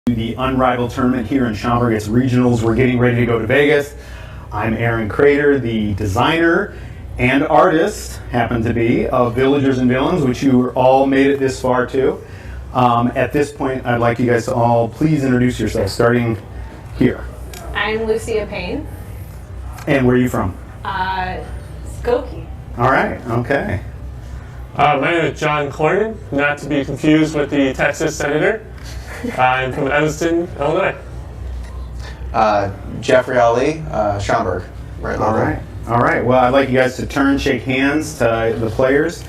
The Unrivaled tournament here in Schaumburg. It's regionals. We're getting ready to go to Vegas. I'm Kreader, the designer and artist, happen to be, of Villagers and Villains, which you all made it this far to. At this point, I'd like you guys to all please introduce yourselves, starting here. I'm Lucia Payne. And where are you from? Skokie. All right, okay. My name is John Cornyn, not to be confused with the Texas Senator. I'm from Evanston, Illinois. Jeffrey Ali, Schaumburg. Right. All right. Well, I'd like you guys to turn, shake hands to the players,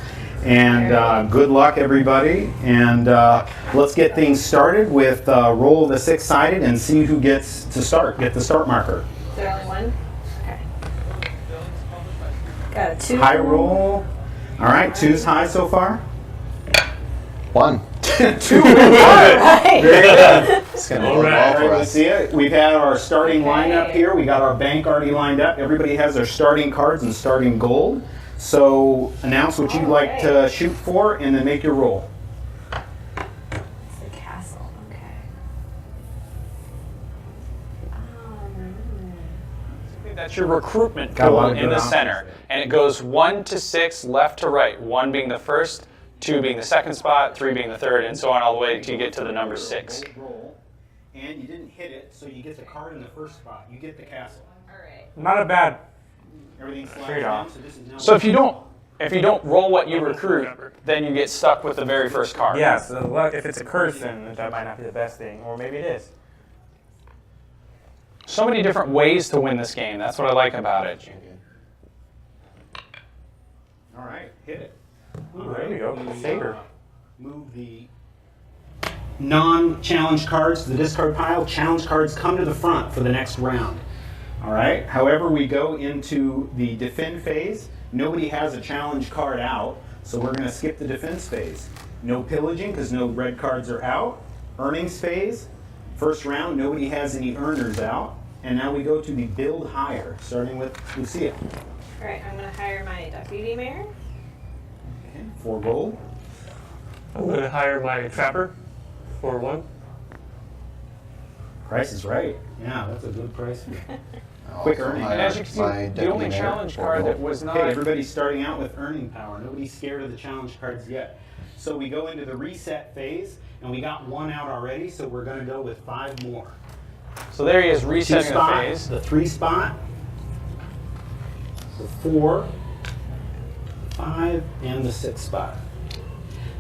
and good luck, everybody. And let's get things started with roll the six-sided and see who gets to start. Get the start marker. Is there only one? Okay. Got a 2. High roll. All right, 2's high so far. 1. 2 wins. All right. Very good. It's gonna All go right. well All for right, us. let's see it. We've had our starting lineup here. We got our bank already lined up. Everybody has their starting cards and starting gold. So announce what you'd like to shoot for and then make your roll. It's the castle. Okay. That's your recruitment Got a lot pool of in good the options. center. And it goes 1 to 6, left to right. 1 being the first, 2 being the second spot, 3 being the third, and so on all the way till you get to the number 6. Roll, and you didn't hit it, so you get the card in the first spot. You get the castle. All right. Not a bad. Everything slides Trade down, off. so this is now. So if you don't roll what you recruit, then you get stuck with the very first card. Yeah, so luck, if it's a curse, then that might not be the best thing. Or maybe it is. So many different ways to win this game. That's what I like about it. All right, hit it. Ooh, there we go. Saber. Move the non-challenge cards to the discard pile. Challenge cards come to the front for the next round. All right. However, we go into the defend phase. Nobody has a challenge card out, so we're going to skip the defense phase. No pillaging because no red cards are out. Earnings phase. First round, nobody has any earners out. And now we go to the build higher, starting with Lucia. All right. I'm going to hire my deputy mayor. Okay, 4 gold. I'm going to hire my trapper for 1. Price is right. Yeah, that's a good price. I'll Quick also earning. hire And as you can see, my the deputy only mayor challenge for card gold. that was not... Okay, everybody's starting out with earning power. Nobody's scared of the challenge cards yet. So we go into the reset phase, and we got 1 out already, so we're going to go with 5 more. So there he is, 2 resetting the spot, phase. the 3 spot, the 4, 5, and the 6 spot.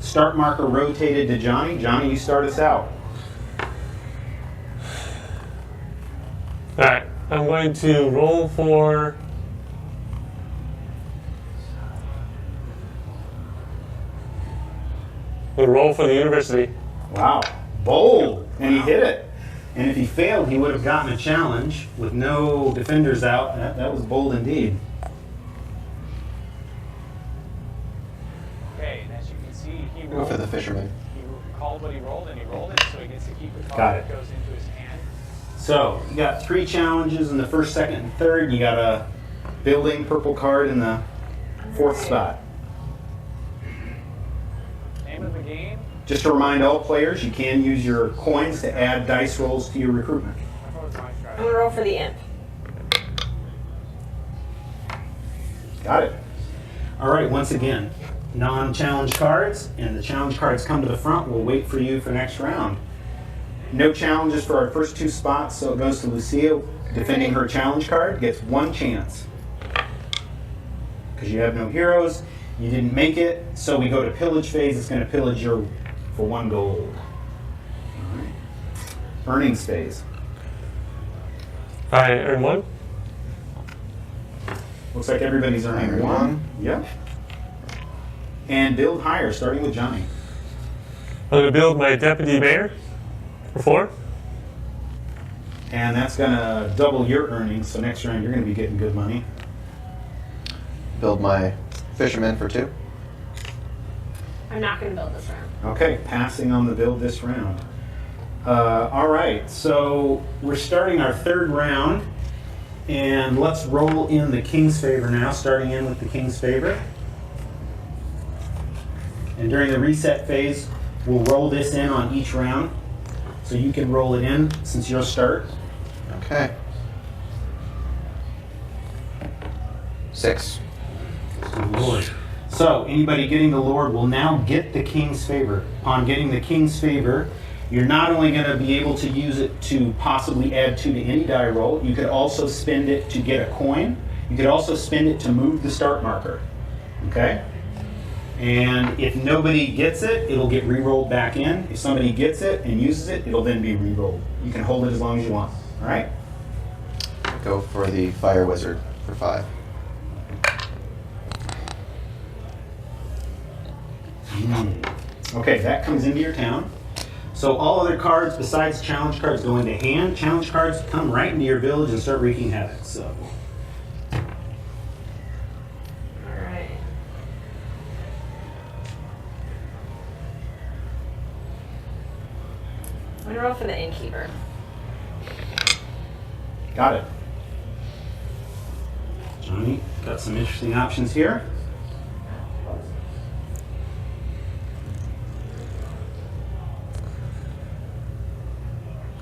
Start marker rotated to Johnny. Johnny, you start us out. Alright, I'm going to roll for... We'll roll for the university. Wow, bold, and he hit it. And if he failed, he would have gotten a challenge with no defenders out. That was bold indeed. Okay, and as you can see, he Go rolled. for the fisherman. He called what he rolled, and he rolled it, so he gets to keep the Got card it. that goes into his hand. So you got 3 challenges in the first, second, and third. You got a building purple card in the 4th spot. Name of the game. Just to remind all players, you can use your coins to add dice rolls to your recruitment. I'm going to roll for the imp. Got it. All right, once again, non-challenge cards, and the challenge cards come to the front. We'll wait for you for next round. No challenges for our first 2 spots, so it goes to Lucia. Defending her challenge card gets 1 chance. Because you have no heroes, you didn't make it, so we go to pillage phase. It's going to pillage your for 1 gold. All right. Earnings phase. I earn 1. Looks like everybody's earning Earning 1. one. Yep. And build higher, starting with Johnny. I'm going to build my deputy mayor for 4. And that's going to double your earnings, so next round you're going to be getting good money. Build my fisherman for 2. I'm not going to build this round. Okay, passing on the build this round. All right, so we're starting our 3rd round, and let's roll in the King's Favor now, starting in with the King's Favor. And during the reset phase, we'll roll this in on each round. So So you can roll it in since you'll start. Okay. 6. Lord. So anybody getting the Lord will now get the King's favor. Upon getting the King's favor, you're not only going to be able to use it to possibly add 2 to any die roll, you could also spend it to get a coin. You could also spend it to move the start marker. Okay? And if nobody gets it, it'll get re-rolled back in. If somebody gets it and uses it, it'll then be re-rolled. You can hold it as long as you want. All right? Go for the Fire Wizard for 5. Okay, that comes into your town. So all other cards besides challenge cards go into hand. Challenge cards come right into your village and start wreaking havoc. So Alright. I'm gonna roll for the innkeeper. got it. Johnny, got some interesting options here.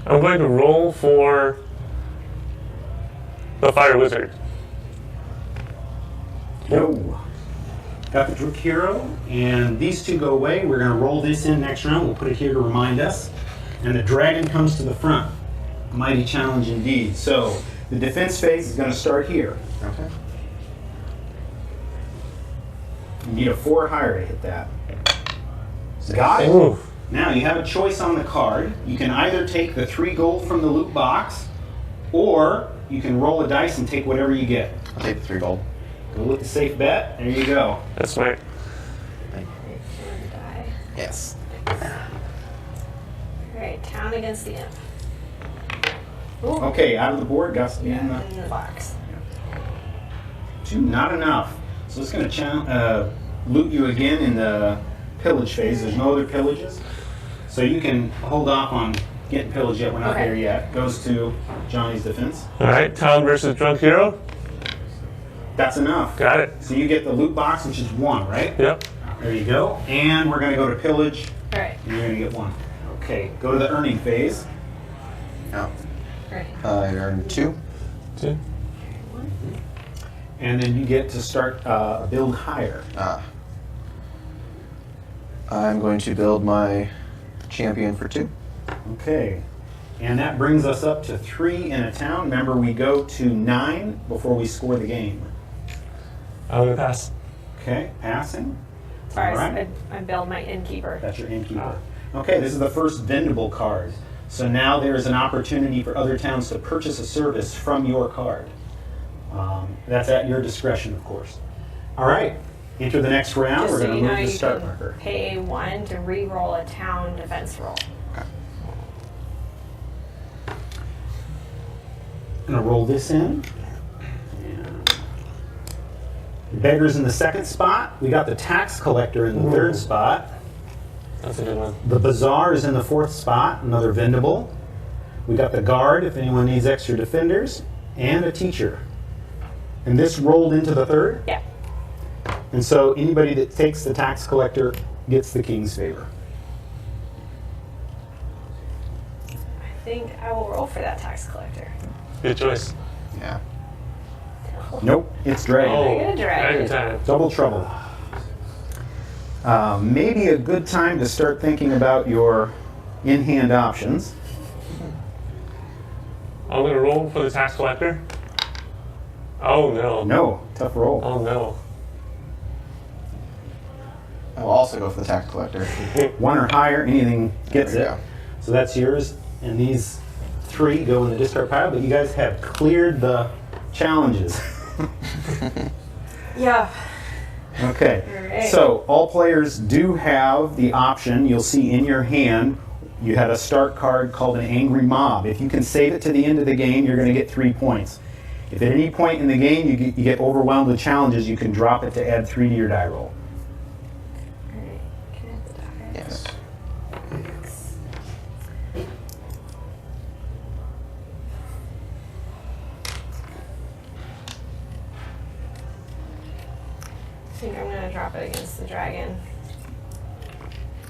I'm going to roll for the Fire Wizard. No. Got the Drook Hero, and these 2 go away. We're going to roll this in next round. We'll put it here to remind us. And the dragon comes to the front. Mighty challenge indeed. So the defense phase is going to start here. Okay. You need a 4 or higher to hit that. Got it. Ooh. Now you have a choice on the card. You can either take the 3 gold from the loot box, or you can roll a dice and take whatever you get. I'll take the 3 gold. Go with the safe bet. There you go. That's right. Die. Yes. Alright, town against the imp. Ooh. Okay, out of the board. Got to be in the In the box. 2, not enough. So it's going to loot you again in the pillage phase. There's no other pillages. So you can hold off on getting pillaged yet. We're not Okay. there yet. Goes to Johnny's defense. All right, town versus drunk hero. That's enough. Got it. So you get the loot box, which is 1, right? Yep. There you go. And we're going to go to pillage, Alright. and you're going to get 1. Okay, go to the earning phase. Now, Alright. I earned 2. 2. And then you get to start build higher. I'm going to build my champion for 2. Okay. And that brings us up to 3 in a town. Remember, we go to 9 before we score the game. I'm going to pass. Okay, passing. Sorry, All right. I build my innkeeper. That's your innkeeper. Okay, this is the first vendable card. So now there's an opportunity for other towns to purchase a service from your card. That's at your discretion, of course. All right, enter the next round. Just We're so going you to know, move the you start can marker. pay 1 to re-roll a town defense roll. I'm going to roll this in. And beggar's in the 2nd spot. We got the tax collector in the 3rd spot. That's a good one. The bazaar is in the 4th spot, another vendable. We got the guard if anyone needs extra defenders, and a teacher. And this rolled into the 3rd. Yeah. And so anybody that takes the tax collector gets the king's favor. I think I will roll for that tax collector. Good choice. Yeah. Nope, it's dragon. Oh, Dragon. dragon time. Double trouble. Maybe a good time to start thinking about your in-hand options. I'm going to roll for the tax collector. Oh, no. No, tough roll. Oh, no. I will also go for the tax collector. 1 or higher, anything gets There it. we go. So that's yours. And these 3 go in the discard pile, but you guys have cleared the challenges. Yeah. Okay. Alright. So all players do have the option. You'll see in your hand, you had a start card called an Angry Mob. If you can save it to the end of the game, you're going to get 3 points. If at any point in the game you get overwhelmed with challenges, you can drop it to add 3 to your die roll. Alright. Can I have the die? Yes. I think I'm going to drop it against the dragon.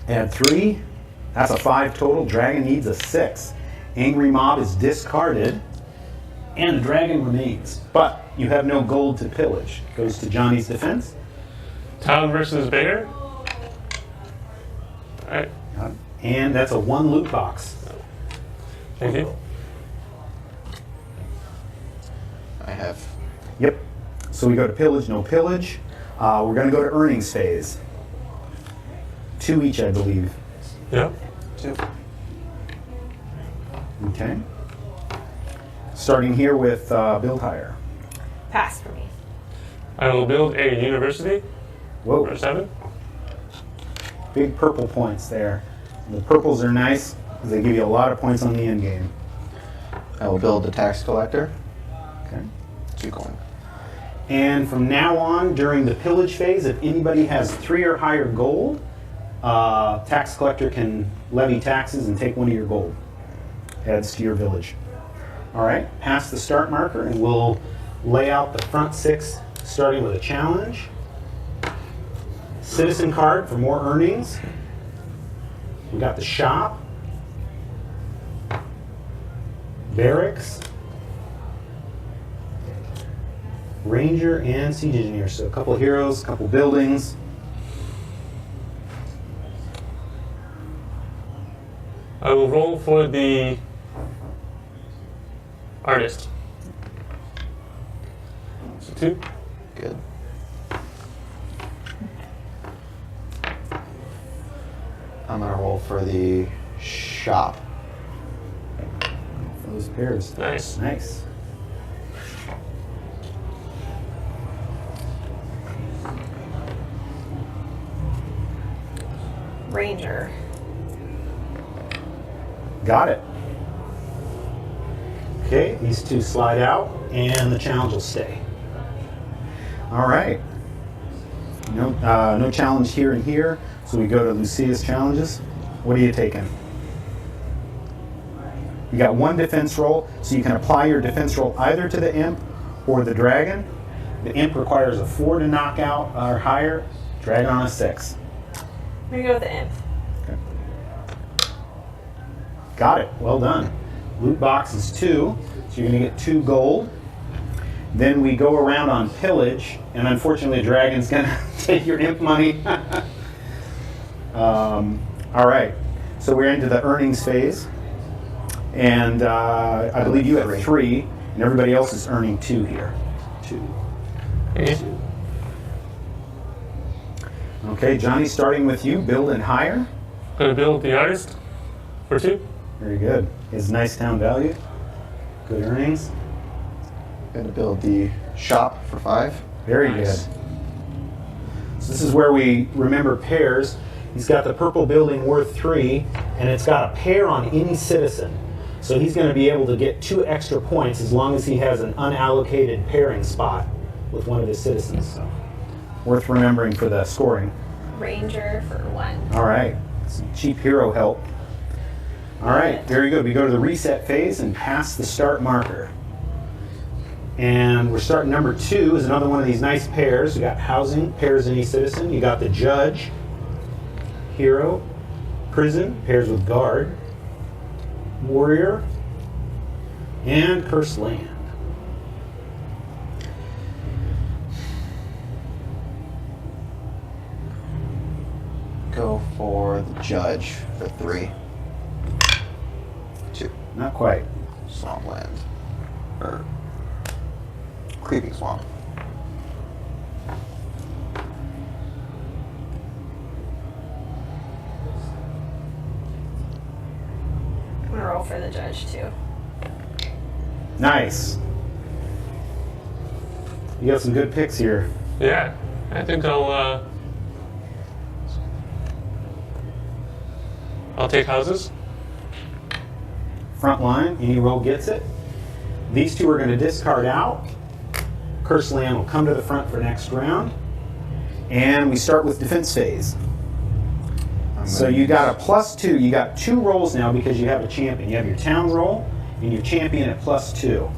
Add 3. That's a 5 total. Dragon needs a 6. Angry Mob is discarded, and the dragon remains. But you have no gold to pillage. Goes to Johnny's defense. Town versus Bear. Alright, And that's a 1 loot box. thank you. I have. Yep. So we go to pillage, no pillage. We're going to go to earnings phase. 2 each, I believe. Yep. 2. Okay. Starting here with build higher. Pass for me. I will build a university Whoa. for 7. Big purple points there. The purples are nice because they give you a lot of points on the end game. I will build a tax collector. Okay. 2 coin. And from now on, during the pillage phase, if anybody has 3 or higher gold, tax collector can levy taxes and take 1 of your gold. Adds to your village. All right, pass the start marker, and we'll lay out the front 6, starting with a challenge. Citizen card for more earnings. We got the shop. Barracks. Ranger and siege engineer. So a couple heroes, a couple buildings. I will roll for the artist. So 2. Good. I'm gonna roll for the shop. Those pairs. Nice. Nice. Ranger. Got it. Okay, these 2 slide out, and the challenge will stay. All right. No challenge here and here, so we go to Lucia's challenges. What are you taking? You got 1 defense roll, so you can apply your defense roll either to the imp or the dragon. The imp requires a 4 to knock out or higher. Dragon on a 6. I'm gonna go with the imp. Okay. Got it. Well done. Loot box is 2, so you're going to get 2 gold. Then we go around on pillage, and unfortunately, the dragon's going to take your imp money. All right. So we're into the earnings phase, and I believe you have 3, and everybody else is earning 2 here. 2. Okay. 2. Okay, Johnny, starting with you, build and hire. Gonna build the artist for 2. Very good. His nice town value. Good earnings. Gonna build the shop for 5. Very Nice. good. So this is where we remember pairs. He's got the purple building worth 3, and it's got a pair on any citizen. So he's going to be able to get 2 extra points as long as he has an unallocated pairing spot with one of his citizens. So worth remembering for the scoring. Ranger for 1. All right. Some cheap hero help. All right. Very good. We go to the reset phase and pass the start marker. And we're starting number 2 is another one of these nice pairs. We got housing, pairs any citizen. You got the judge, hero, prison, pairs with guard, warrior, and cursed land. Go for the judge for 3. 2. Not quite. Swampland. Or creeping swamp. I'm gonna roll for the judge too. Nice. You got some good picks here. Yeah, I think I'll take houses. Front line, any roll gets it. These 2 are going to discard out. Cursed land will come to the front for next round. And we start with defense phase. So you got a +2. You got 2 rolls now because you have a champion. You have your town roll and your champion at +2.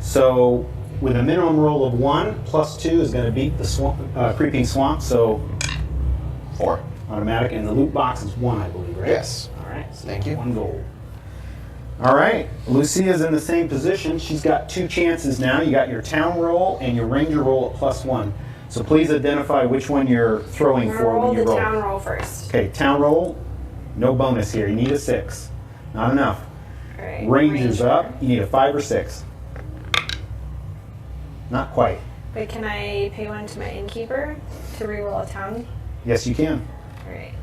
So with a minimum roll of 1, +2 is going to beat the swamp, creeping swamp. So 4. Automatic, and the loot box is 1, I believe, right? Yes. All right. So Thank you. 1 gold. All right. Lucia's in the same position. She's got 2 chances now. You got your town roll and your ranger roll at +1. So please identify which one you're throwing I'm for gonna roll when you the roll. town roll first. Okay, town roll, no bonus here. You need a 6. Not enough. All right. Ranger's Ranger. up. You need a 5 or 6. Not quite. But can I pay 1 to my innkeeper to reroll a town? Yes, you can. All right.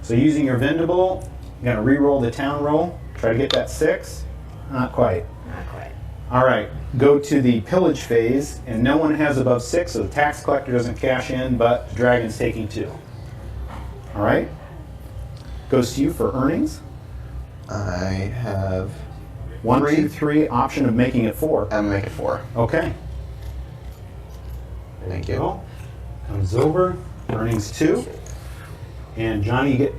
So using your Vendible, you're going to re-roll the town roll. Try to get that 6. Not quite. Not quite. All right, go to the pillage phase, and no one has above 6, so the tax collector doesn't cash in, but the dragon's taking 2. All right? Goes to you for earnings. I have 1, 3. 2, 3, option of making it 4. I'm gonna make it 4. Okay. Thank There you. go. Comes over, earnings 2. And Johnny, you get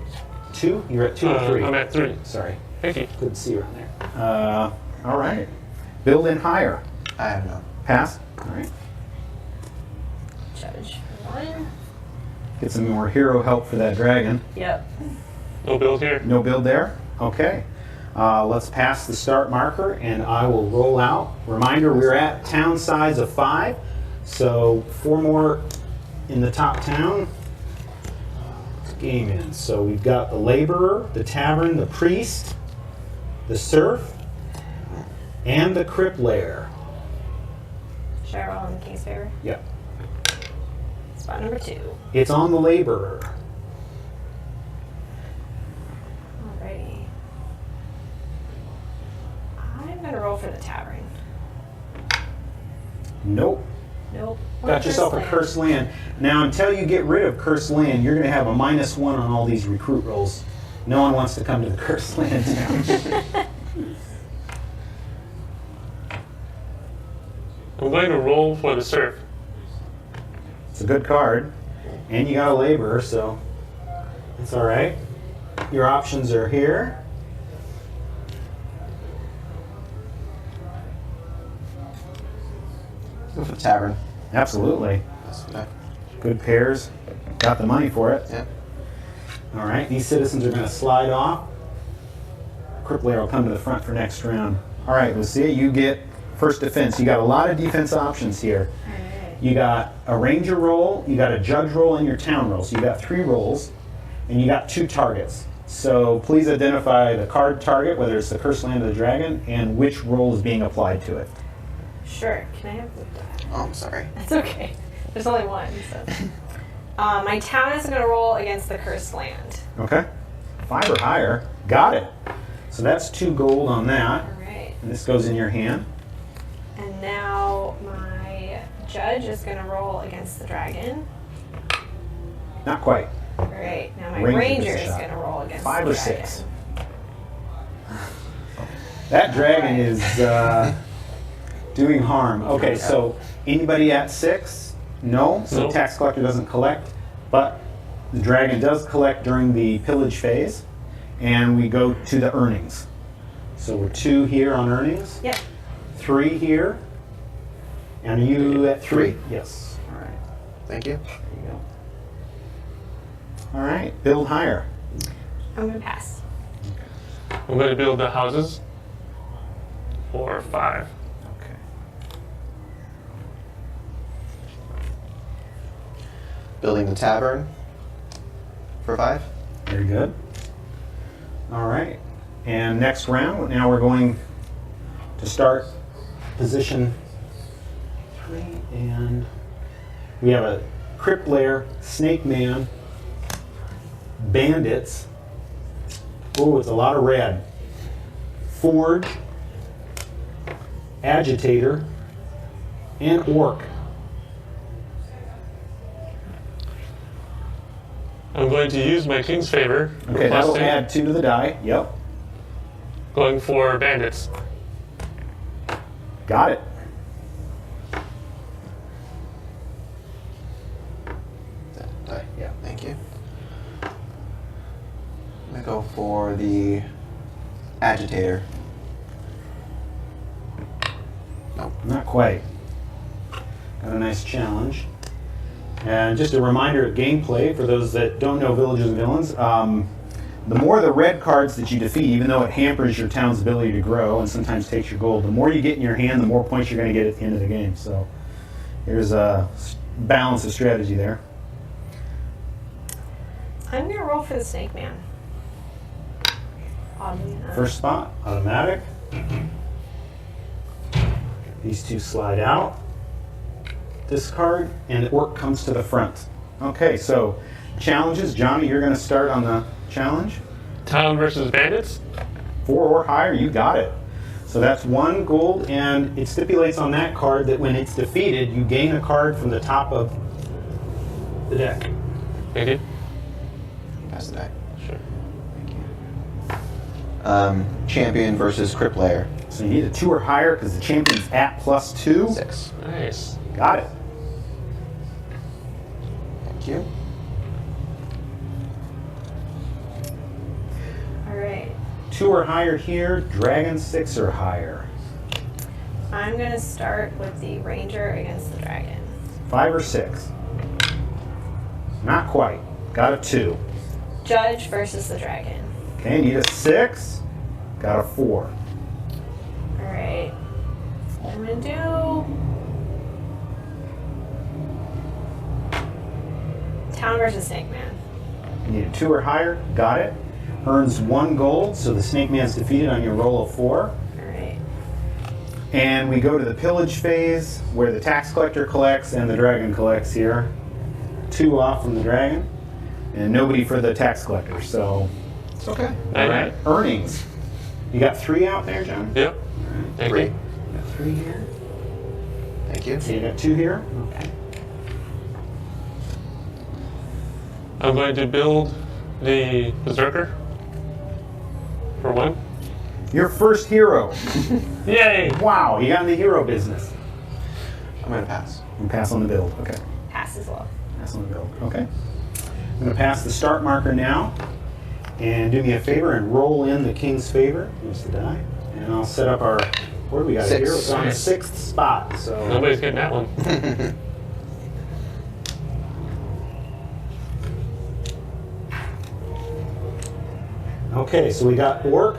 2? You're at 2 or 3? I'm at 3. Sorry, Thank you. couldn't see around there. All right. Build in higher. I have none. Pass. All right. Judge 1. Get some more hero help for that dragon. Yep. No build here. No build there? Okay. Let's pass the start marker and I will roll out. Reminder, we're at town size of 5. So 4 more in the top town. Game in. So we've got the laborer, the tavern, the priest, the serf, and the crippler. Should I roll in the king's favor? Yep. Spot number 2. It's on the laborer. Alrighty. I'm gonna roll for the tavern. Nope. Nope. Got yourself a cursed land. Now, until you get rid of cursed land, you're going to have a -1 on all these recruit rolls. No one wants to come to the cursed land town. I'm going to roll for the surf. It's a good card. And you got a laborer, so it's all right. Your options are here. Go for the tavern. Absolutely. That's what I. Good pairs. Got the money for it. Yeah. All right, these citizens are going to slide off. Crippler will come to the front for next round. All right, Lucia, you get first defense. You got a lot of defense options here. Alright. You got a ranger roll, you got a judge roll, and your town roll. So you got 3 rolls, and you got 2 targets. So please identify the card target, whether it's the cursed land of the dragon, and which roll is being applied to it. Sure. Can I have the die? Oh, I'm sorry. That's okay. There's only 1, so. My town is gonna roll against the cursed land. Okay. 5 or higher. Got it. So that's 2 gold on that. Alright. And this goes in your hand. And now my judge is gonna roll against the dragon. Not quite. Alright. Now my Ranger ranger gets a is shot. gonna roll against 5 the or dragon. 6. That dragon is doing harm. Okay, so anybody at 6? No. So No. the tax collector doesn't collect, but the dragon does collect during the pillage phase, and we go to the earnings. So we're 2 here on earnings, Yep. 3 here, and are you at 3? 3. Yes. All right. Thank you. There you go. All right. Build higher. I'm gonna pass. I'm going to build the houses for 5. Okay. Building the tavern for 5. Very good. All right. And next round, now we're going to start position 3, and we have a crippler, snake man, bandits. Oh, it's a lot of red. Forge, agitator, and orc. I'm going to use my king's favor. for Okay, that'll +2, add 2 to the die. Yep. Going for bandits. Got it. Die. Yeah. Thank you. I'm gonna go for the agitator. Nope. Not quite. Got a nice challenge. And just a reminder of gameplay for those that don't know Villagers and Villains. The more the red cards that you defeat, even though it hampers your town's ability to grow and sometimes takes your gold, the more you get in your hand, the more points you're going to get at the end of the game. So here's a balance of strategy there. I'm going to roll for the Snake Man. Oddly enough. First spot, automatic. These two slide out. Discard, and the orc comes to the front. Okay, so challenges. Johnny, you're going to start on the challenge. Town versus bandits. 4 or higher, you got it. So that's 1 gold, and it stipulates on that card that when it's defeated, you gain a card from the top of the deck. Thank you. Pass the die. Sure. Champion versus Crypt Layer. So you need a 2 or higher because the champion's at +2. 6. Nice. Got it. Thank you. All right. 2 or higher here, dragon 6 or higher. I'm going to start with the Ranger against the Dragon. 5 or 6. Not quite. Got a 2. Judge versus the Dragon. Okay, need a 6. Got a 4. All right. I'm going to do Town versus Snake Man. Need a 2 or higher. Got it. Earns 1 gold, so the Snake Man's defeated on your roll of 4. All right. And we go to the Pillage Phase, where the Tax Collector collects and the Dragon collects here. 2 off from the Dragon, and nobody for the Tax Collector, so... It's okay. All right. Earnings. You got 3 out there, John? Yep. Thank 3. you. You got 3 here. Thank you. So you got 2 here? Okay. I'm going to build the Berserker for 1. Your first hero. Yay! Wow, you got in the hero business. I'm going to pass. And pass on the build. Okay. Pass as well. Pass on the build. Okay. I'm going to pass the start marker now. And do me a favor and roll in the King's Favor. Here's the die. And I'll set up our... Where do we got it 6. here? It's on the 6th spot. So Nobody's getting that one. Okay, so we got Orc,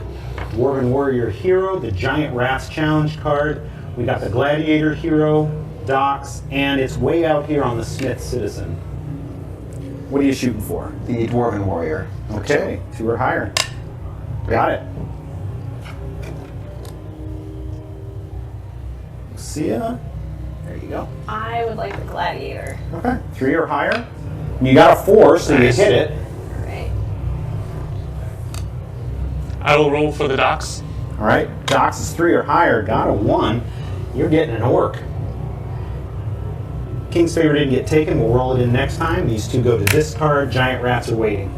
Dwarven Warrior Hero, the Giant Rats Challenge card. We got the Gladiator Hero, Docs, and it's way out here on the Smith Citizen. What are you shooting for? The Dwarven Warrior. Okay, 2 or higher. Got it. See ya. There you go. I would like the Gladiator. Okay, 3 or higher. You got a 4, so Nice. you hit it. All right. I will roll for the docks. All right, Docs is 3 or higher. Got a 1. You're getting an Orc. King's Favor didn't get taken. We'll roll it in next time. These 2 go to this card. Giant Rats are waiting.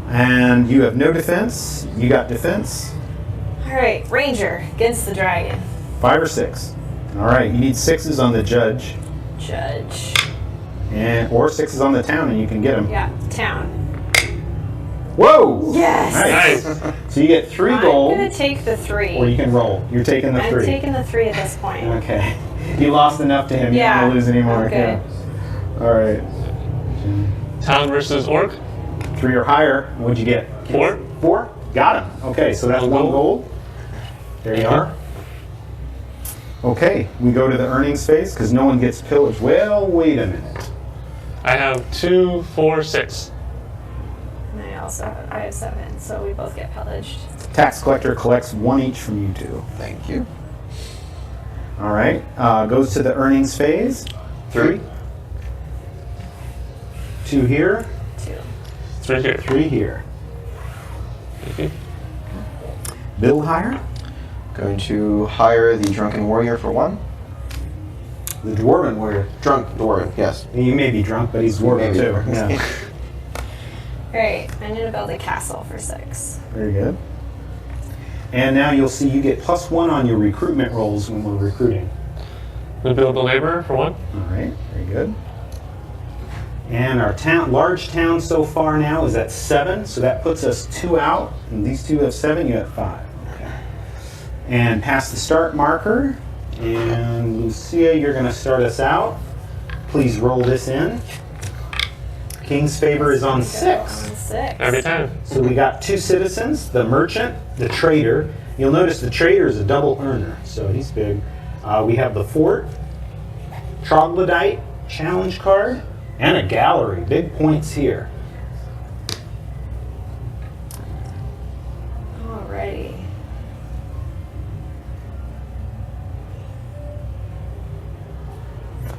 And you have no defense. You got defense. All right. Ranger against the Dragon. 5 or 6. All right, you need 6s on the Judge, Judge. or 6s on the Town, and you can get them. Yeah. Town. Whoa! Yes. Nice. So you get 3 gold, I'm going to take the 3. or you can roll. You're taking the 3. I'm taking the 3 at this point. Okay. You lost enough to him. You Yeah, don't want to lose anymore. okay. Yeah. All right. Town versus Orc. 3 or higher. What'd you get? 4. 4? Got him. Okay, so that's 1 gold. There you are. Okay, we go to the earnings phase because no one gets pillaged. Well, wait a minute. I have 2, 4, 6. And I have 7, so we both get pillaged. Tax collector collects 1 each from you 2. Thank you. All right, goes to the earnings phase. 3. 2 here, 2. 3 here. 3 here. Thank you. Build higher. Going to hire the Drunken Warrior for 1. The Dwarven Warrior. Drunk Dwarven, yes. He may be drunk, but he's Dwarven Maybe too. Dwarven. Yeah. All right. I'm going to build a castle for 6. Very good. And now you'll see you get +1 on your recruitment rolls when we're recruiting. I'm going to build a laborer for 1. All right, very good. And our large town so far now is at 7, so that puts us 2 out. And these 2 have 7, you have 5. Okay. And pass the start marker. And Lucia, you're going to start us out. please roll this in. King's favor is on 6. On 6. Every time. So we got 2 citizens, the merchant, the trader. You'll notice the trader is a double earner, so he's big. We have the fort, troglodyte, challenge card, and a gallery. Big points here. Alrighty.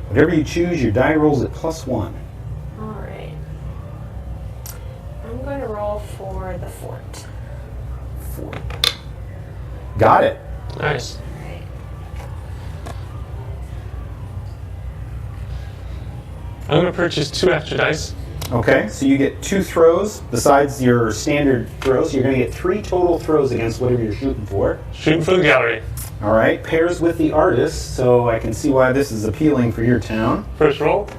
Whatever you choose, your die rolls at +1. Alright. I'm going to roll for the fort. Fort. Got it. Nice. Alright. I'm going to purchase 2 extra dice. Okay, so you get 2 throws besides your standard throws. You're going to get 3 total throws against whatever you're shooting for. Shooting for the gallery. All right, pairs with the artist, so I can see why this is appealing for your town. First roll.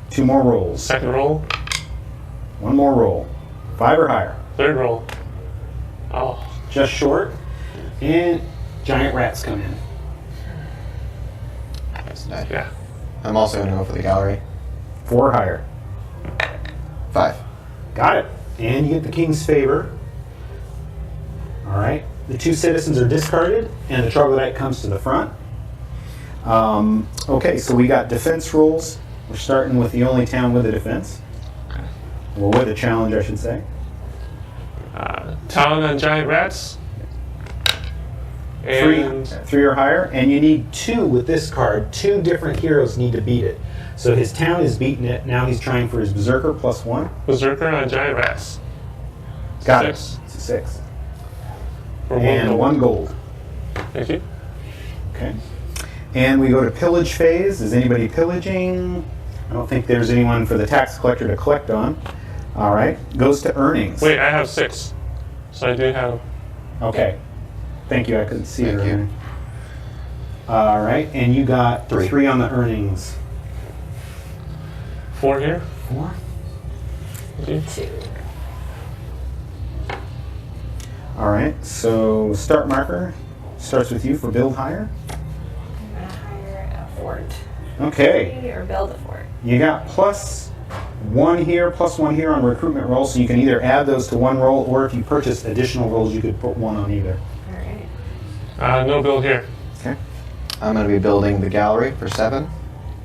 2 more rolls. Second roll. 1 more roll. 5 or higher. Third roll. Oh. Just short. And giant rats come in. That's the die. Yeah. I'm also going to go for the gallery. 4 or higher. 5. Got it. And you get the king's favor. All right. The 2 citizens are discarded, and the troglodyte comes to the front. Okay, so we got defense rules. We're starting with the only town with a defense. Or with a challenge, I should say. Town on giant rats. And 3 or higher, and you need 2 with this card. 2 different heroes need to beat it. So his town has beaten it. Now he's trying for his berserker +1. berserker on giant rats. Got 6. it. It's a 6. For And gold. 1 gold. Thank you. Okay. And we go to pillage phase. Is anybody pillaging? I don't think there's anyone for the tax collector to collect on. All right. Goes to earnings. Wait, I have 6. So I do have. Okay. Thank you. I couldn't see it Thank you. earlier. All right. And you got 3. 3 on the earnings. 4 here. 4. Thank you. 2. All right. So start marker starts with you for build higher. I'm going to hire a fort. Okay. Or build a fort. You got +1 here, +1 here on recruitment rolls, so you can either add those to 1 roll, or if you purchase additional rolls, you could put 1 on either. Alright. No build here. Okay. I'm going to be building the gallery for 7.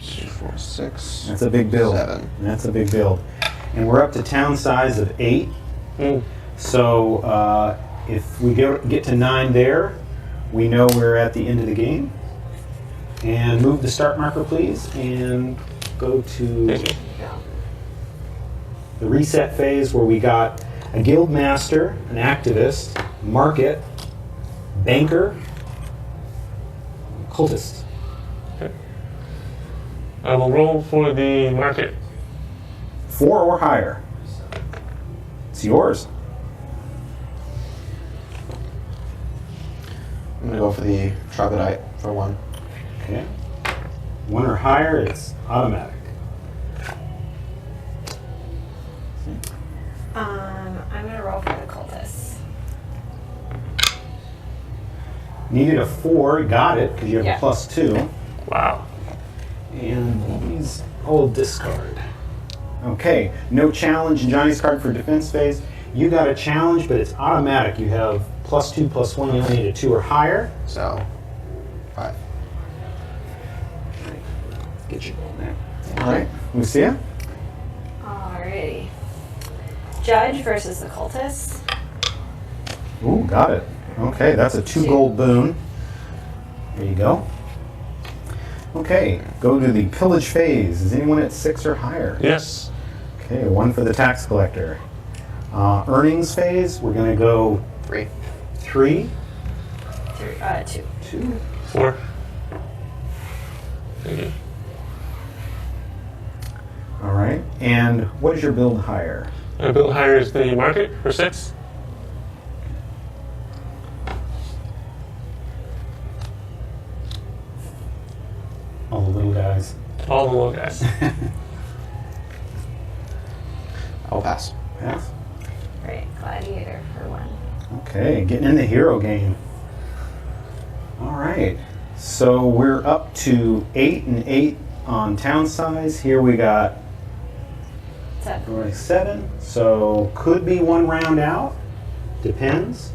2, 4, 6. That's a big build. 7. That's a big build. And we're up to town size of 8. Mm. So if we get to 9 there, we know we're at the end of the game. And move the start marker, please, and go to Thank you. the reset phase where we got a guild master, an activist, market, banker, cultist. I will roll for the market. 4 or higher. It's yours. I'm going to go for the troglodyte for 1. Okay. 1 or higher, it's automatic. I'm going to roll for the cultists. Needed a 4, got it, because you have Yeah. a +2. Wow. And these all discard. Okay, no challenge in Johnny's card for defense phase. You got a challenge, but it's automatic. You have +2, +1. You only need a 2 or higher. So, 5. Get you going there. All right, Lucia. Alrighty. Judge versus the cultists. Ooh, got it. Okay, that's a 2 gold boon. There you go. Okay, go to the pillage phase. Is anyone at 6 or higher? Yes. Okay, 1 for the tax collector. Earnings phase, we're going to go 3. 3, 2. 2. 4. Thank you. All right, and what is your build higher? I build higher is the market for 6. All the little guys. All the little guys. I'll pass. Pass. Right, gladiator for 1. Okay, getting in the hero game. All right, so we're up to 8 and 8 on town size. Here we got 7. 7, so could be 1 round out. Depends.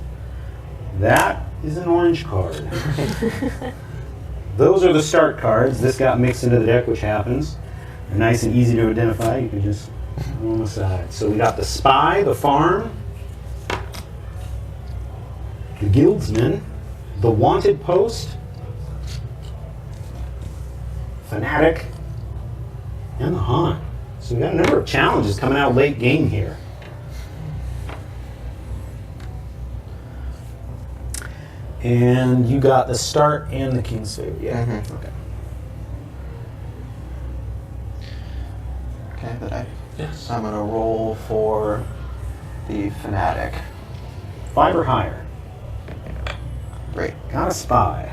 That is an orange card. Those are the start cards. This got mixed into the deck, which happens. They're nice and easy to identify. You can just go on the side. So we got the Spy, the Farm, the Guildsman, the Wanted Post, Fanatic, and the Haunt. So we got a number of challenges coming out late game here. And you got the Start and the King's Favor. Yeah. Okay. Okay, but Yes. I'm gonna roll for the Fanatic. 5 or higher. Great. Got a Spy.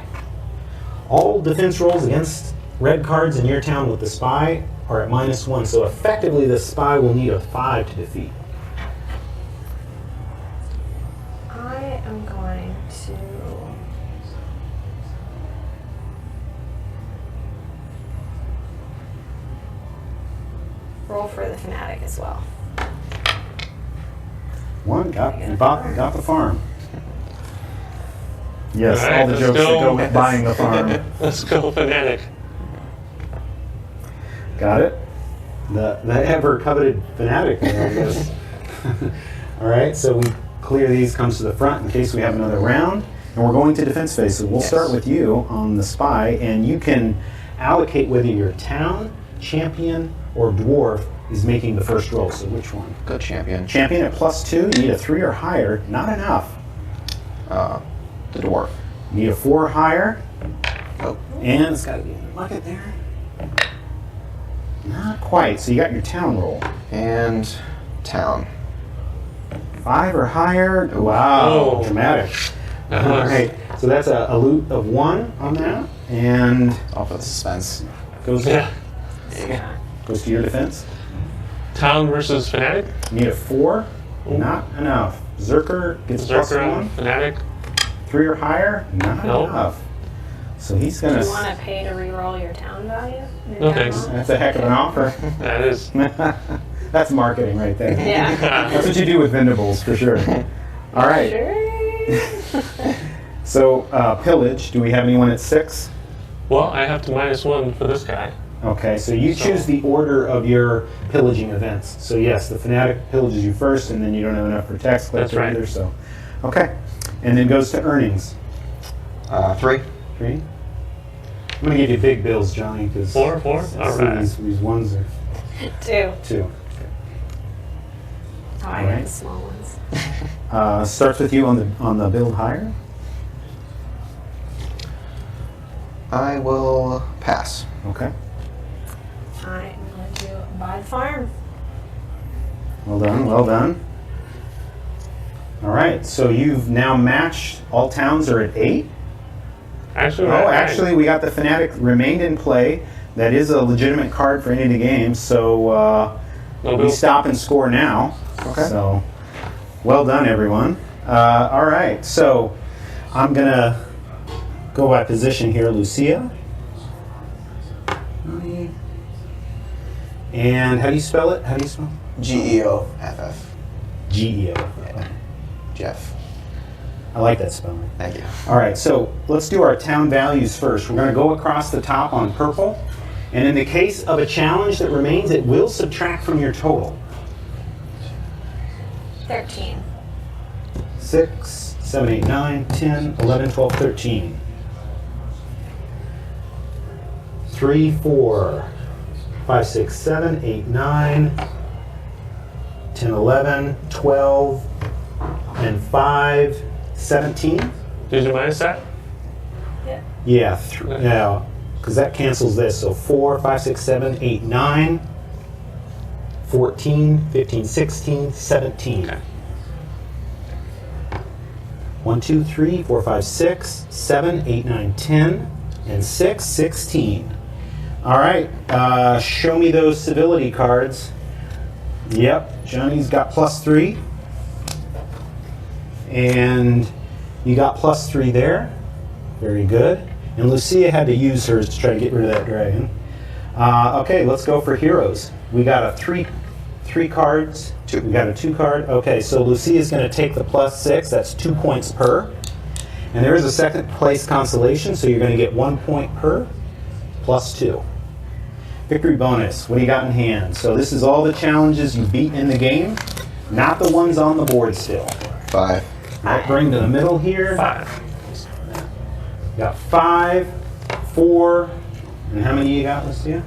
All defense rolls against red cards in your town with the Spy are at -1, so effectively the Spy will need a 5 to defeat. I am going to roll for the Fanatic as well. 1, got the farm. Yes, All right, all the let's jokes that go. go with buying the farm. Let's go Fanatic. Got it? The ever coveted Fanatic there, I guess. All right, so we clear these, comes to the front in case we have another round. And we're going to defense phase, so we'll start with you on the Spy, and you can allocate whether your town, champion, or dwarf is making the first roll. So which one? Good champion. Champion at +2, you need a 3 or higher, not enough. The dwarf. You need a 4 or higher, Oh. and it's got to be in the bucket there. Not quite, so you got your town roll. And town. 5 or higher, wow, Oh. dramatic. That All was- right, so that's a loot of 1 on that, and All for the suspense. goes, Yeah. goes to your defense. Town versus Fanatic. You need a 4, not enough. Zerker gets Zerker +1. on Fanatic. 3 or higher, not Nope. enough. So he's Do gonna. you want to pay to re-roll your town value? Your No town thanks. roll? That's a heck of an offer. That is. That's marketing right there. Yeah. That's what you do with vendables for sure. All right. Sure. So Pillage. Do we have anyone at 6? Well, I have to -1 for this guy. Okay, so you choose the order of your pillaging events. So yes, the Fanatic pillages you first, and then you don't have enough for tax collector That's right. either. So, okay, and then goes to earnings. 3. 3. I'm gonna give you big bills, Johnny, because 4. All right. these ones are 2. 2. Oh, I All got right. the small ones. Starts with you on the build higher. I will pass. Okay, I am going to buy the farm. well done, well done. All right, so you've now matched. All towns are at 8. Actually, Oh, actually, we got the Fanatic remained in play. That is a legitimate card for any of the games, so No we bill. stop and score now. Okay. So, well done, everyone. All right, so I'm gonna go by position here, Lucia. And how do you spell it? How do you spell GEOFF. G-E-O. Yeah. Jeff. I like that spelling. Thank you. All right, so let's do our town values first. We're going to go across the top on purple. And in the case of a challenge that remains, it will subtract from your total. 13. 6, 7, 8, 9, 10, 11, 12, 13. 3, 4, 5, 6, 7, 8, 9, 10, 11, 12, and 5, 17. Did you minus that? Yeah. Yeah, now, because that cancels this. So 4, 5, 6, 7, 8, 9, 14, 15, 16, 17. Okay. 1, 2, 3, 4, 5, 6, 7, 8, 9, 10, and 6, 16. All right, show me those civility cards. Yep, Johnny's got +3. And you got +3 there. Very good. And Lucia had to use hers to try to get rid of that dragon. Okay, let's go for heroes. We got a three cards. Two. We got a 2 card. Okay, so Lucia is going to take the +6. That's 2 points per. And there is a second place consolation, so you're going to get 1 point per, +2. Victory bonus. What do you got in hand? So this is all the challenges you beat in the game, not the ones on the board still. 5. I'll bring to the middle here. 5. Got 5, 4, and how many you got, Lucia?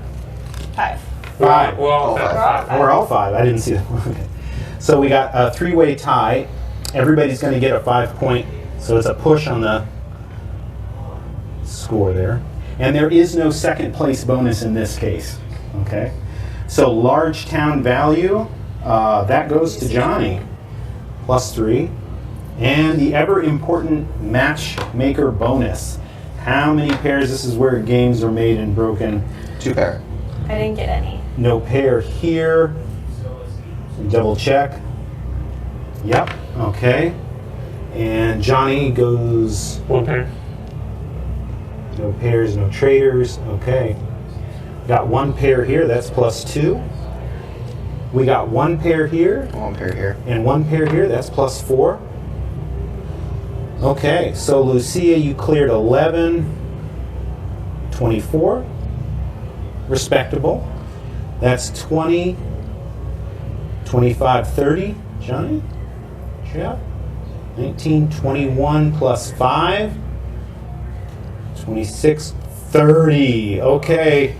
5. 5. Well, Five. We're all 5. I didn't see that one. Okay. So we got a 3-way tie. Everybody's going to get a 5-point. So it's a push on the score there. And there is no second place bonus in this case. Okay. So large town value, that goes to Johnny, +3. And the ever important matchmaker bonus. How many pairs? This is where games are made and broken. 2 pair. I didn't get any. No pair here. Double check. Yep. Okay. And Johnny goes 1 pair. no pairs, no traders. Okay. Got 1 pair here. That's +2. We got 1 pair here 1 pair here. and 1 pair here. That's +4. Okay. So Lucia, you cleared 11, 24. Respectable. That's 20, 25, 30. Johnny? Yeah. 19, 21 plus 5. 26, 30. Okay.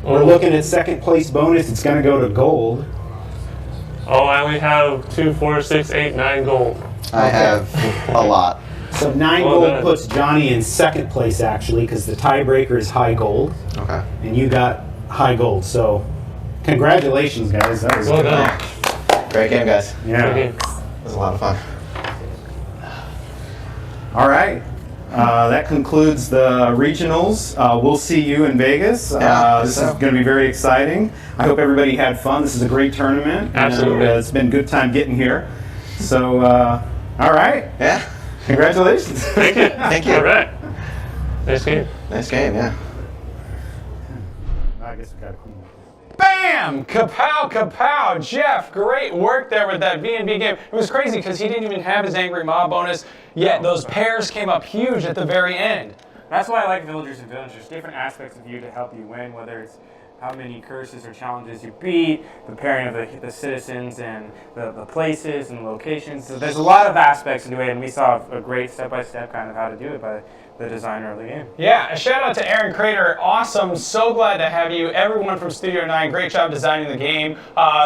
We're looking at second place bonus. It's going to go to gold. Oh, I only have 2, 4, 6, 8, 9 gold. I have a lot. So 9 Well gold done. puts Johnny in second place, actually, because the tiebreaker is high gold. Okay. And you got high gold. So congratulations, guys. That was Well good. done. Great game, guys. Yeah. Okay. It was a lot of fun. All right. That concludes the regionals. We'll see you in Vegas. Yeah, This so. is going to be very exciting. I hope everybody had fun. This is a great tournament. Absolutely. And, it's been a good time getting here. So, all right. Yeah. Congratulations. Thank you. Thank you. All right. Nice game. Nice game, yeah. I guess we got to clean up. Bam! Kapow, kapow! Jeff, great work there with that V&B game. It was crazy because he didn't even have his Angry Mob bonus, yet those pairs came up huge at the very end. That's why I like Villagers and Villagers. Different aspects of you to help you win, whether it's how many curses or challenges you beat, the pairing of the citizens and the places and locations. So there's a lot of aspects into it, and we saw a great step-by-step kind of how to do it by the designer of the game. Yeah, a shout out to Aaron Kreader. Awesome. So glad to have you. Everyone from Studio 9, great job designing the game.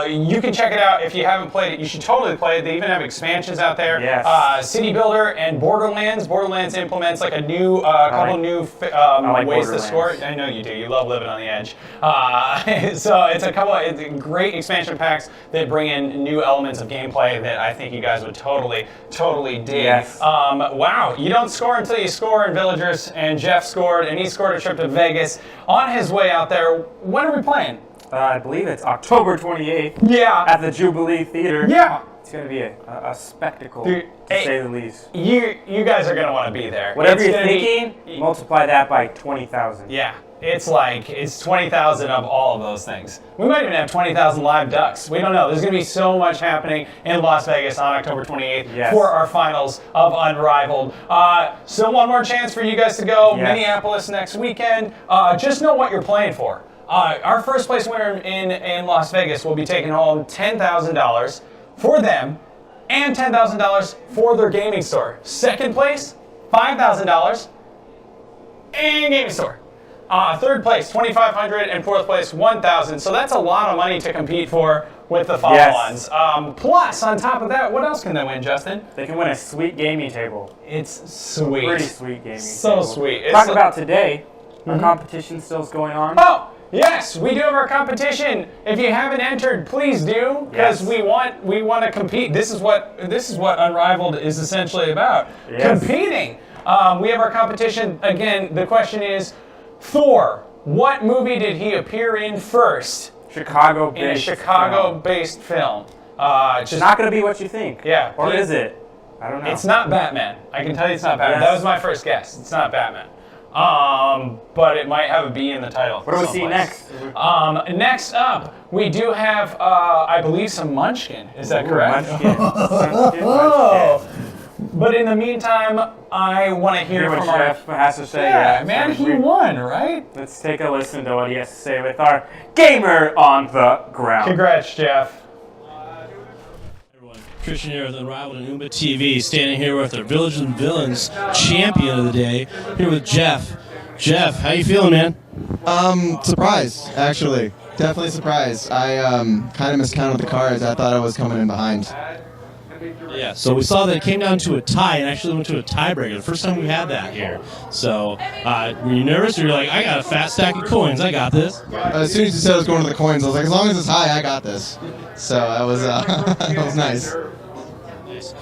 You can check it out if you haven't played it. You should totally play it. They even have expansions out there. Yes. City Builder and Borderlands. Borderlands implements like a new, couple new like ways to Borderlands. score. I know you do. You love living on the edge. So it's it's great expansion packs that bring in new elements of gameplay that I think you guys would totally dig. Yes. Wow, you don't score until you score in Villagers, and Jeff scored, and he scored a trip to Vegas on his way out there. When are we playing? I believe it's October 28th Yeah. at the Jubilee Theater. Yeah. It's going to be a spectacle, Dude, to hey, say the least. You guys are going to want to be there. Whatever It's you're gonna be- thinking, multiply that by 20,000. Yeah, it's 20,000 of all of those things. We might even have 20,000 live ducks. We don't know. There's going to be so much happening in Las Vegas on October 28th Yes. for our finals of Unrivaled. So one more chance for you guys to go. Yes. Minneapolis next weekend. Just know what you're playing for. Our first place winner in Las Vegas will be taking home $10,000 for them and $10,000 for their gaming store. Second place, $5,000 and gaming store. Third place, $2,500, and fourth place, $1,000. So that's a lot of money to compete for with the follow-ons. Plus, on top of that, what else can they win, Justin? They can win a sweet gaming table. It's sweet. Pretty sweet gaming So table. sweet. Talk It's about today. Our competition still's going on. Oh, yes, we do have our competition. If you haven't entered, please do, because Yes. we want to compete. This is what Unrivaled is essentially about. Yes. Competing. We have our competition. Again, the question is, Thor. What movie did he appear in first Chicago-based. in a Chicago-based film? It's not going to be what you think. Yeah. Or is it? I don't know. It's not Batman. I can tell you it's not Batman. Yes. That was my first guess. It's not Batman. but it might have a B in the title. What do we see someplace. next? Next up, we do have, I believe, some Munchkin. Is that correct? Munchkin. Oh. But in the meantime, I want to hear Hear what from our... Jeff has to say. Yeah, man, he won, right? Let's take a listen to what he has to say with our gamer on the ground. Congrats, Jeff. Christian here with Unrivaled and Oomba TV, standing here with our Villagers and Villains champion of the day, here with Jeff. Jeff, how you feeling, man? Surprised, actually. Definitely surprised. I kind of miscounted the cards. I thought I was coming in behind. Yeah, so we saw that it came down to a tie and actually went to a tiebreaker. The first time we had that here. So, were you nervous? Or you're like, I got a fat stack of coins. I got this. As soon as you said I was going to the coins, I was like, as long as it's high, I got this. So that was that was nice.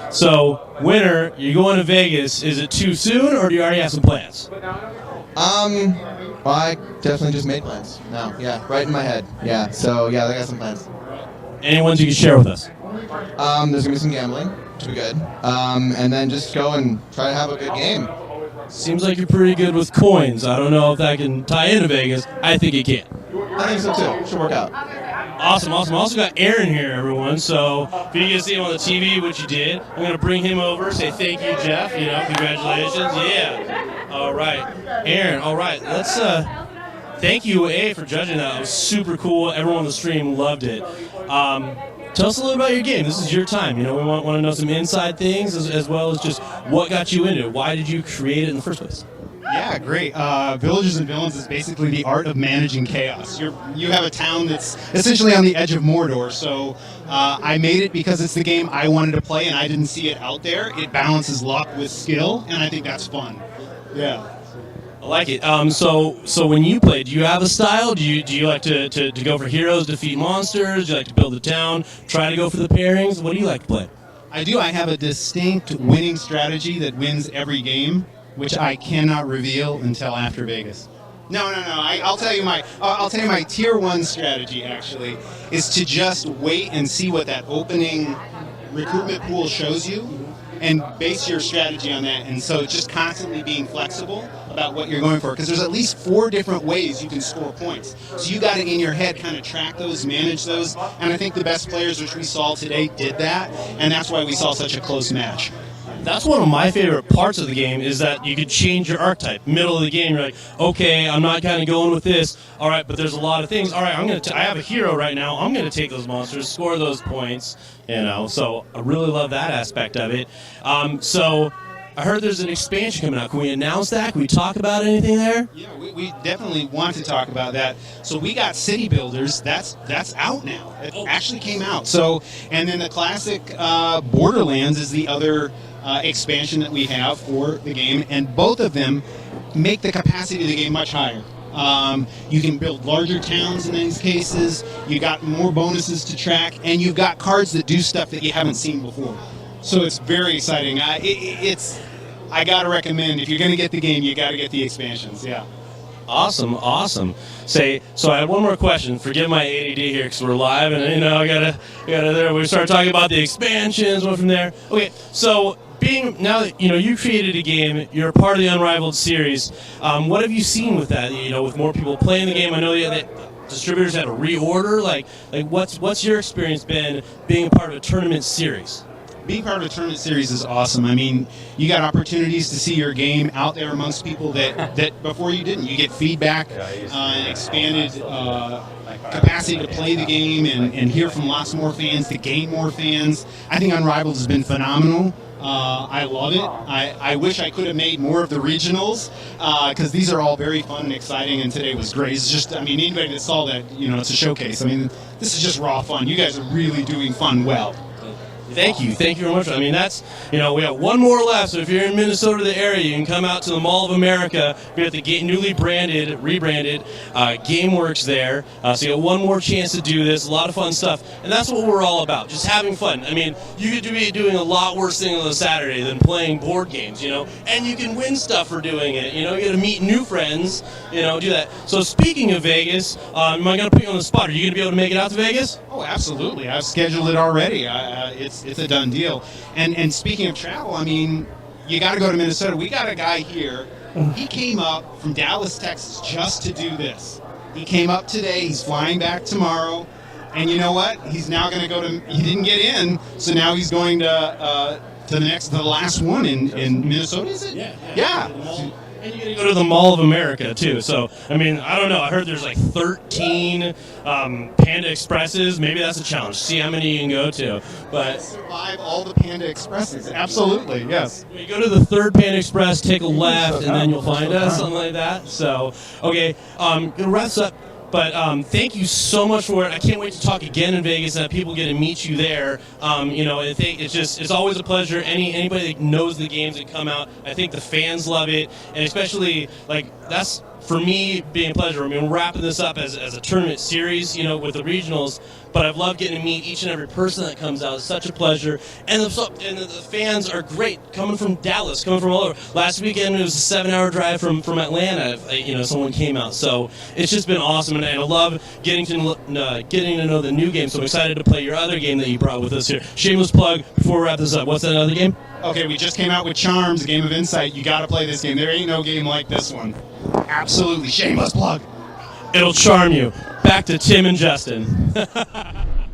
So, winner, you're going to Vegas. Is it too soon, or do you already have some plans? Well, I definitely just made plans. No, yeah, right in my head. Yeah, so yeah, I got some plans. Any ones you can share with us? There's gonna be some gambling, which will be good. And then just go and try to have a good game. Seems like you're pretty good with coins. I don't know if that can tie into Vegas. I think it can. I think so too. Should work out. Awesome. I also got Aaron here, everyone. So if you can see him on the TV, which you did, I'm going to bring him over, say thank you, Jeff. You know, congratulations. Yeah. All right. Aaron, all right. Let's thank you, for judging that. It was super cool. Everyone on the stream loved it. Tell us a little about your game. This is your time. You know, we want to know some inside things as well as just what got you into it. Why did you create it in the first place? Yeah, great. Villagers and Villains is basically the art of managing chaos. You have a town that's essentially on the edge of Mordor, so I made it because it's the game I wanted to play and I didn't see it out there. It balances luck with skill, and I think that's fun. Yeah. I like it. So when you play, do you have a style? Do you like to go for heroes, defeat monsters? Do you like to build a town, try to go for the pairings? What do you like to play? I do. I have a distinct winning strategy that wins every game, which I cannot reveal until after Vegas. No. I'll tell you my tier 1 strategy actually is to just wait and see what that opening recruitment pool shows you and base your strategy on that. And so just constantly being flexible about what you're going for, because there's at least 4 different ways you can score points. So you got to in your head kind of track those, manage those, and I think the best players which we saw today did that, and that's why we saw such a close match. That's one of my favorite parts of the game is that you could change your archetype. Middle of the game, you're like, okay, I'm not kind of going with this. All right, but there's a lot of things. All right, I have a hero right now. I'm going to take those monsters, score those points, you know. So I really love that aspect of it. So I heard there's an expansion coming out. Can we announce that? Can we talk about anything there? Yeah, we definitely want to talk about that. So we got City Builders. That's out now. It actually came out. So, and then the classic Borderlands is the other expansion that we have for the game, and both of them make the capacity of the game much higher. You can build larger towns in these cases, you got more bonuses to track, and you've got cards that do stuff that you haven't seen before. So it's very exciting. I gotta recommend, if you're gonna get the game, you gotta get the expansions. Yeah. Awesome. So I had one more question. Forgive my ADD here because we're live, and I gotta there. We start talking about the expansions. Went from there. Okay, so now that you created a game, you're a part of the Unrivaled series. What have you seen with that? With more people playing the game, I know that distributors had to reorder. Like what's your experience been being a part of a tournament series? Being part of a tournament series is awesome. I mean, you got opportunities to see your game out there amongst people that before you didn't. You get feedback, expanded capacity to play the game and hear from lots more fans, to gain more fans. I think Unrivaled has been phenomenal. I love it. I wish I could have made more of the regionals because these are all very fun and exciting, and today was great. It's just, anybody that saw that, it's a showcase. This is just raw fun. You guys are really doing fun well. Thank you very much. That's, we got one more left, so if you're in Minnesota, the area, you can come out to the Mall of America. We got the newly rebranded GameWorks there, so you got one more chance to do this. A lot of fun stuff, and that's what we're all about, just having fun. You could be doing a lot worse thing on a Saturday than playing board games, and you can win stuff for doing it. You get to meet new friends, do that. So speaking of Vegas, am I going to put you on the spot? Are you going to be able to make it out to Vegas? Oh, absolutely. I've scheduled it already. It's a done deal. And speaking of travel, you got to go to Minnesota. We got a guy here. He came up from Dallas, Texas, just to do this. He came up today. He's flying back tomorrow. And you know what? He's now going to go to. He didn't get in, so now he's going to the last one in Minnesota. Is it? Yeah. And you're going to go to the Mall of America, too. So, I mean, I don't know. I heard there's like 13 Panda Expresses. Maybe that's a challenge. See how many you can go to. But Survive all the Panda Expresses. Absolutely, yes. you go to the third Panda Express, take a left, and then you'll find us, something like that. So, okay, gonna wrap this up. But thank you so much for it. I can't wait to talk again in Vegas and that people get to meet you there. I think it's always a pleasure. Anybody that knows the games that come out, I think the fans love it, and especially that's for me being a pleasure. I mean, we're wrapping this up as a tournament series, with the regionals. But I've loved getting to meet each and every person that comes out. It's such a pleasure, and the fans are great, coming from Dallas, coming from all over. Last weekend it was a 7-hour drive from Atlanta. Someone came out, so it's just been awesome, and I love getting to know the new game. So I'm excited to play your other game that you brought with us here. Shameless plug before we wrap this up. What's that other game? Okay, we just came out with Charms, a game of insight. You got to play this game. There ain't no game like this one. Absolutely. Shameless plug. It'll charm you. Back to Tim and Justin.